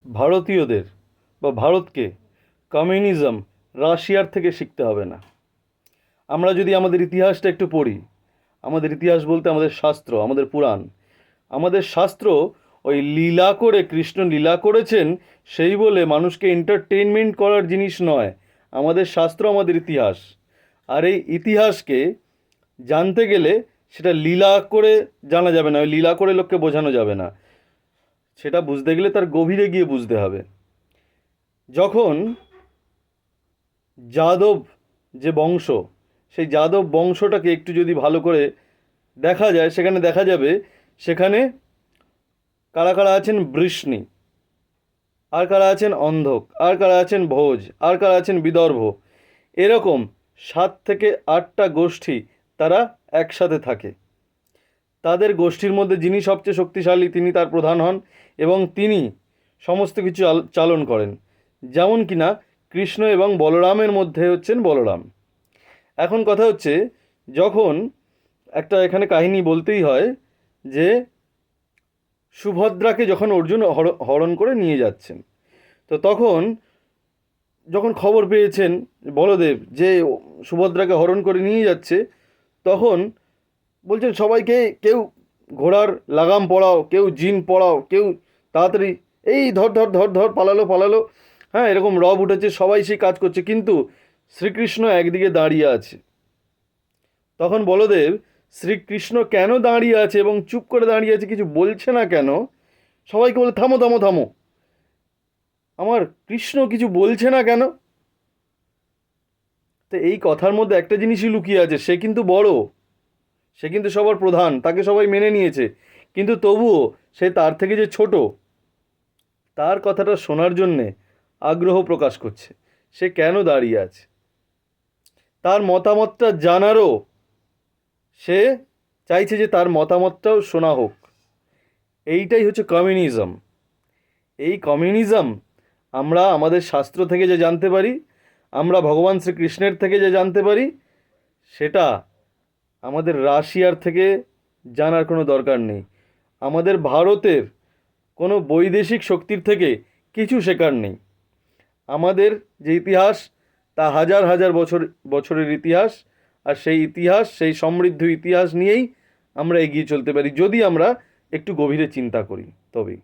ভারতীয়দের বা ভারতকে কমিউনিজম রাশিয়ার থেকে শিখতে হবে না। আমরা যদি আমাদের ইতিহাসটা একটু পড়ি, আমাদের ইতিহাস বলতে আমাদের শাস্ত্র, আমাদের পুরাণ, আমাদের শাস্ত্র ওই লীলা করে, কৃষ্ণ লীলা করেছেন সেই বলে মানুষকে এন্টারটেনমেন্ট করার জিনিস নয়। আমাদের শাস্ত্র আমাদের ইতিহাস, আর এই ইতিহাসকে জানতে গেলে সেটা লীলা করে জানা যাবে না, ওই লীলা করে লোককে বোঝানো যাবে না। সেটা বুঝতে গেলে তার গভীরে গিয়ে বুঝতে হবে। যখন যাদব যে বংশ, সেই যাদব বংশটাকে একটু যদি ভালো করে দেখা যায়, সেখানে দেখা যাবে সেখানে কারা কারা আছেন বৃষ্ণি, আর কারা আছেন অন্ধক, আর কারা আছেন ভোজ, আর কারা আছেন বিদর্ভ। এরকম 7 থেকে 8টা গোষ্ঠী তারা একসাথে থাকে। তাদের গোষ্ঠীর মধ্যে যিনি সবচেয়ে শক্তিশালী তিনি তার প্রধান হন এবং তিনি সমস্ত কিছু চালন করেন। যেমন কিনা কৃষ্ণ এবং বলরামের মধ্যে হচ্ছেন বলরাম। এখন কথা হচ্ছে, যখন একটা এখানে কাহিনী বলতেই হয় যে সুভদ্রাকে যখন অর্জুন হরণ করে নিয়ে যাচ্ছেন, তো তখন যখন খবর পেয়েছেন বলদেব যে সুভদ্রাকে হরণ করে নিয়ে যাচ্ছে, তখন বলছেন সবাইকে, কেউ ঘোড়ার লাগাম পড়াও, কেউ জিন পড়াও, কেউ তাড়াতাড়ি এই ধর ধর ধর ধর, পালালো পালালো। হ্যাঁ, এরকম রব উঠেছে, সবাই সেই কাজ করছে, কিন্তু শ্রীকৃষ্ণ একদিকে দাঁড়িয়ে আছে। তখন বলদেব শ্রীকৃষ্ণ কেন দাঁড়িয়ে আছে এবং চুপ করে দাঁড়িয়ে আছে, কিছু বলছে না কেন? সবাইকে বলে থামো থামো থামো, আমার কৃষ্ণ কিছু বলছে না কেন? তো এই কথার মধ্যে একটা জিনিসই লুকিয়ে আছে, সে কিন্তু বড়, সে কিন্তু সবার প্রধান, তাকে সবাই মেনে নিয়েছে, কিন্তু তবুও সে তার থেকে যে ছোট, তার কথাটা শোনার জন্যে আগ্রহ প্রকাশ করছে। সে কেন দাঁড়িয়ে আছে, তার মতামতটা জানারও সে চাইছে যে তার মতামতটাও শোনা হোক। এইটাই হচ্ছে কমিউনিজম। এই কমিউনিজম আমরা আমাদের শাস্ত্র থেকে যে জানতে পারি, আমরা ভগবান শ্রীকৃষ্ণের থেকে যে জানতে পারি, সেটা আমাদের রাশিয়ার থেকে জানার কোনো দরকার নেই। আমাদের ভারতের কোনো বৈদেশিক শক্তির থেকে কিছু শেখার নেই। আমাদের যে ইতিহাস, তা হাজার হাজার বছরের ইতিহাস, আর সেই ইতিহাস, সেই সমৃদ্ধ ইতিহাস নিয়েই আমরা এগিয়ে চলতে পারি, যদি আমরা একটু গভীরে চিন্তা করি তবেই।